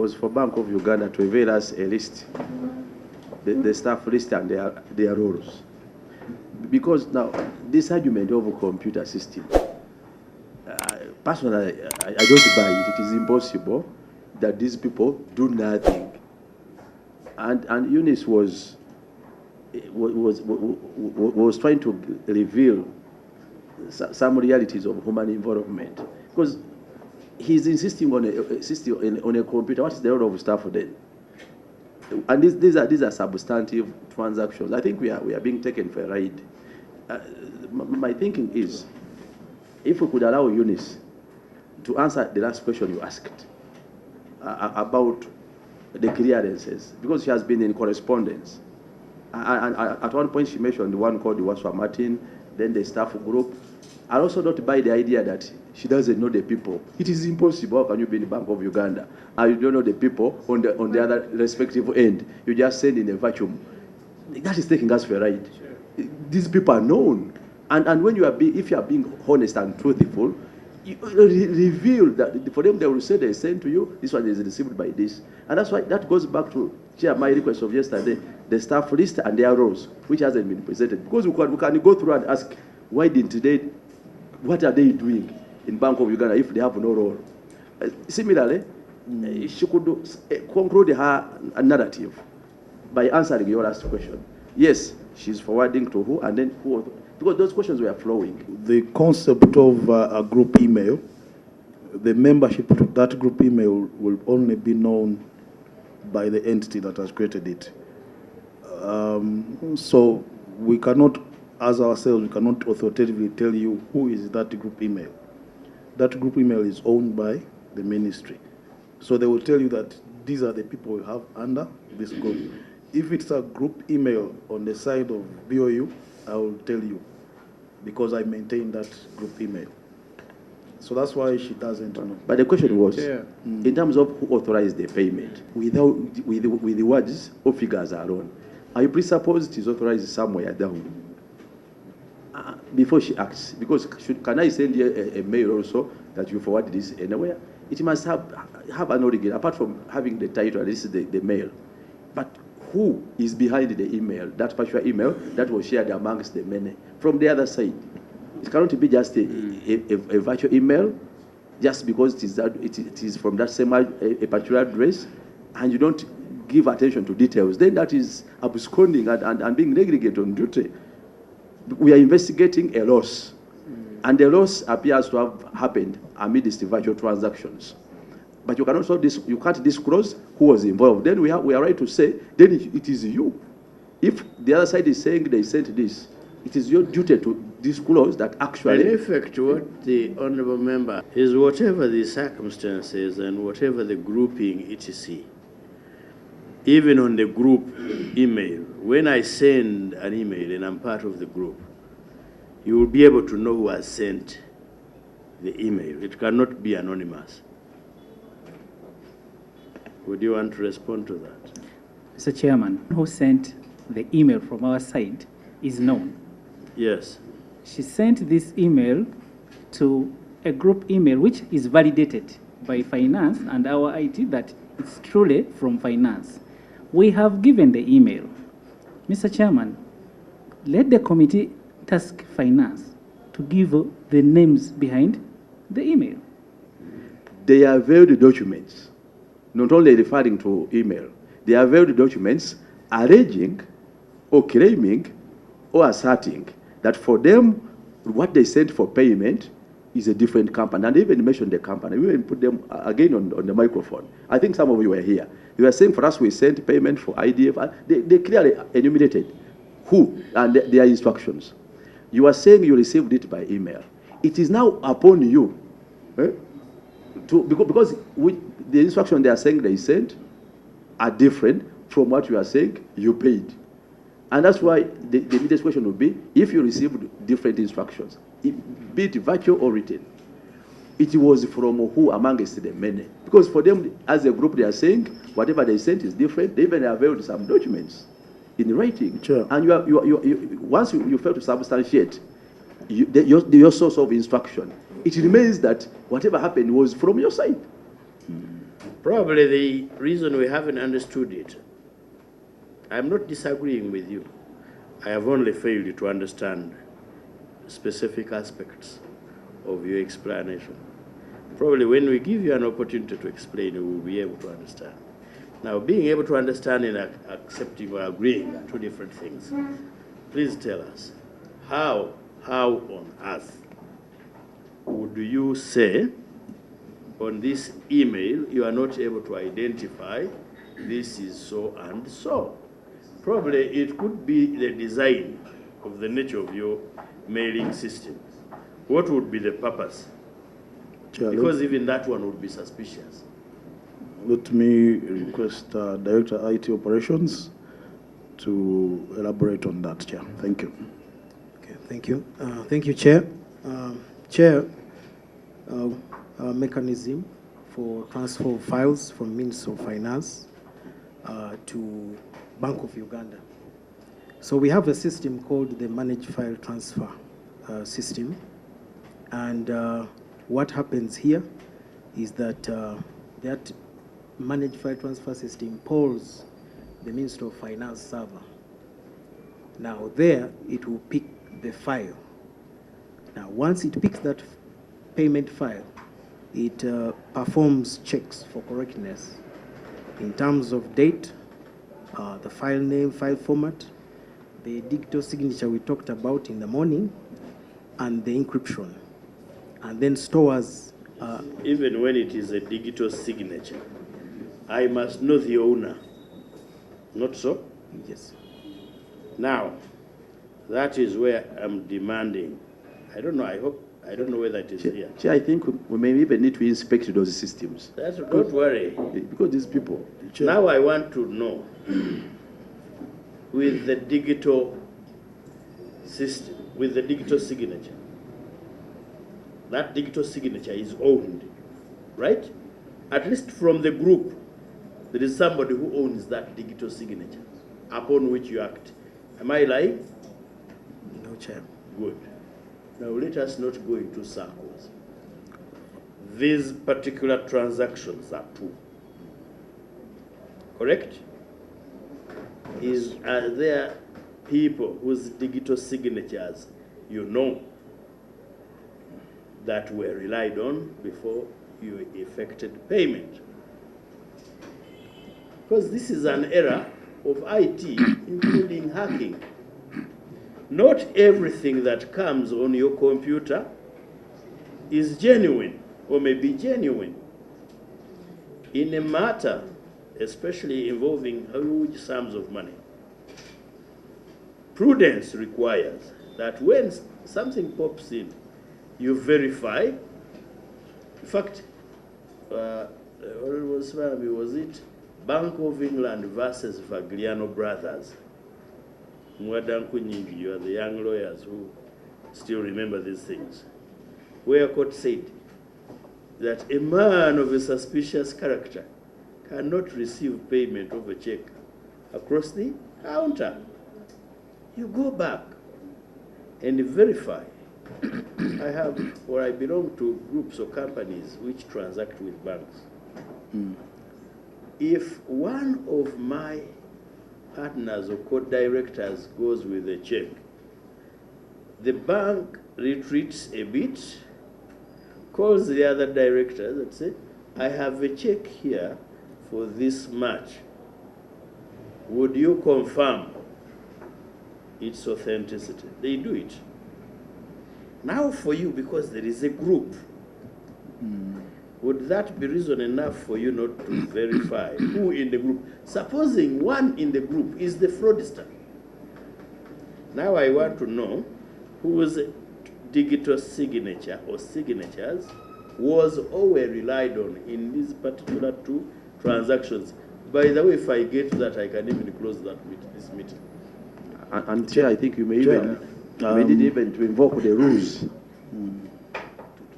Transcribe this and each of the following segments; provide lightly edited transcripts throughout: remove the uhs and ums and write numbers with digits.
was for Bank of Uganda to avail us a list, the staff list and their roles. Because now, this argument of a computer system, personally, I don't buy it. It is impossible that these people do nothing. And Eunice was trying to reveal some realities of human involvement, because he's insisting on a computer. What is the role of staff then? And these are substantive transactions. I think we are being taken for a ride. My thinking is, if we could allow Eunice to answer the last question you asked about the clearances, because she has been in correspondence. And at one point she mentioned the one called the Waswa Martin, then the staff group. I also don't buy the idea that she doesn't know the people. It is impossible. How can you be in the Bank of Uganda and you don't know the people on the other respective end? You just send in a vacuum. That is taking us for a ride. Sure. These people are known. And when if you are being honest and truthful, you reveal that for them they will say they sent to you, this one is received by this. And that's why that goes back to my request of yesterday, the staff list and their roles, which hasn't been presented. Because we can go through and ask, why didn't they, what are they doing in Bank of Uganda if they have no role? Similarly, she could conclude her narrative by answering your last question. Yes, she's forwarding to who, and then who, because those questions were flowing. The concept of a group email, the membership to that group email will only be known by the entity that has created it. So we cannot, as ourselves, we cannot authoritatively tell you who is that group email. That group email is owned by the ministry. So they will tell you that these are the people we have under this group. If it's a group email on the side of BOU, I will tell you, because I maintain that group email. So that's why she doesn't know. But the question was, in terms of who authorized the payment, with the words or figures alone, are you presupposed it is authorized somewhere down before she acts? Because can I send you a mail also that you forward this anywhere? It must have an origin, apart from having the title, this is the mail. But who is behind the email, that particular email that was shared amongst the many from the other side? It cannot be just a virtual email, just because it is from that same a particular address, and you don't give attention to details. Then that is absconding and being negligent on duty. We are investigating a loss, and the loss appears to have happened amidst the virtual transactions. But you can also you can't disclose who was involved. Then we are right to say, then it is you. If the other side is saying they sent this, it is your duty to disclose that actually. In effect, what the honourable member is, whatever the circumstances and whatever the grouping etc., even on the group email, when I send an email and I'm part of the group, you will be able to know who has sent the email. It cannot be anonymous. Would you want to respond to that? Mr. Chairman, who sent the email from our side is known. Yes. She sent this email to a group email which is validated by finance and our IT that it's truly from finance. We have given the email. Mr. Chairman, let the committee task finance to give the names behind the email. They are veiled documents, not only referring to email. They are veiled documents alleging or claiming or asserting that for them, what they sent for payment is a different company. And they even mentioned the company. We even put them again on the microphone. I think some of you were here. They were saying for us we sent payment for IDF. They clearly enumerated who and their instructions. You are saying you received it by email. It is now upon you, because the instruction they are saying they sent are different from what you are saying you paid. And that's why the immediate question would be, if you received different instructions, be it virtual or written, it was from who amongst the many? Because for them, as a group, they are saying whatever they sent is different. They even availed some documents in writing. Sure. And once you fail to substantiate your source of instruction, it remains that whatever happened was from your side. Probably the reason we haven't understood it, I'm not disagreeing with you. I have only failed to understand specific aspects of your explanation. Probably when we give you an opportunity to explain, you will be able to understand. Now, being able to understand and accepting or agreeing are two different things. Please tell us, how on earth would you say on this email you are not able to identify this is so and so? Probably it could be the design of the nature of your mailing system. What would be the purpose? Because even that one would be suspicious. Let me request Director IT Operations to elaborate on that, Chair. Thank you. Okay, thank you. Thank you, Chair. Chair, our mechanism for transfer of files from Ministry of Finance to Bank of Uganda. So we have a system called the Managed File Transfer system. And what happens here is that that Managed File Transfer system polls the Ministry of Finance server. Now there, it will pick the file. Now once it picks that payment file, it performs checks for correctness in terms of date, the file name, file format, the digital signature we talked about in the morning, and the encryption, and then stores. Even when it is a digital signature, I must know the owner. Not so? Yes. Now, that is where I'm demanding. I don't know, I don't know whether it is here. Chair, I think we may even need to inspect those systems. Don't worry. Because these people. Chair. Now I want to know, with the digital system, with the digital signature, that digital signature is owned, right? At least from the group, there is somebody who owns that digital signature upon which you act. Am I lying? No, Chair. Good. Now let us not go into circles. These particular transactions are two. Correct? Are there people whose digital signatures you know that were relied on before you effected payment? Because this is an era of IT, including hacking. Not everything that comes on your computer is genuine or may be genuine. In a matter, especially involving huge sums of money, prudence requires that when something pops in, you verify. In fact, was it Bank of England versus Fagliano Brothers? Mwadanku Nyingi, you are the young lawyers who still remember these things, where court said that a man of a suspicious character cannot receive payment of a check across the counter. You go back and verify. I belong to groups or companies which transact with banks. If one of my partners or co-directors goes with a check, the bank retreats a bit, calls the other directors and says, I have a check here for this much. Would you confirm its authenticity? They do it. Now for you, because there is a group, would that be reason enough for you not to verify who in the group? Supposing one in the group is the fraudster. Now I want to know whose digital signature or signatures was or were relied on in these particular two transactions. By the way, if I get to that, I can even close this meeting. And Chair, I think you may even, need even to invoke the rules.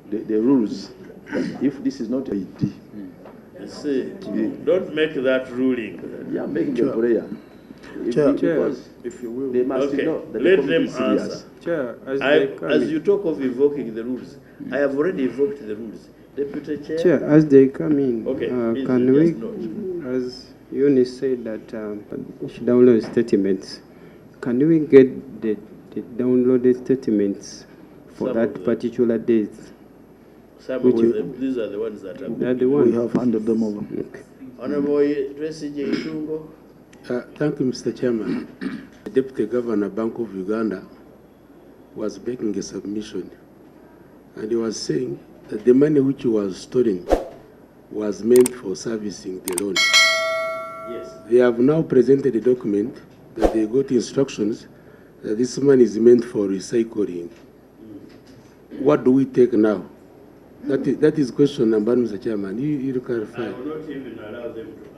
The rules. If this is not a D. You see, don't make that ruling. Yeah, making a prayer. Because if you will. they must know that let the them serious. answer. Chair, As you talk of invoking the rules, I have already invoked the rules. Deputy Chair. Chair, as they come in, Okay, please, can we, just note. as Eunice said that we should download statements, can we get the downloaded statements for Some of that them. particular date? Some Which of you- them, these are the ones that have They're been. the We one. have handed them over. Okay. Honorable Tracy J. Tungo. Thank you, Mr. Chairman. The Deputy Governor, Bank of Uganda, was making a submission, and he was saying that the money which was stolen was meant for servicing the loan. Yes. They have now presented a document that they got instructions that this money is meant for recycling. What do we take now? That is question number one, Mr. Chairman. You I clarify. will not even allow them to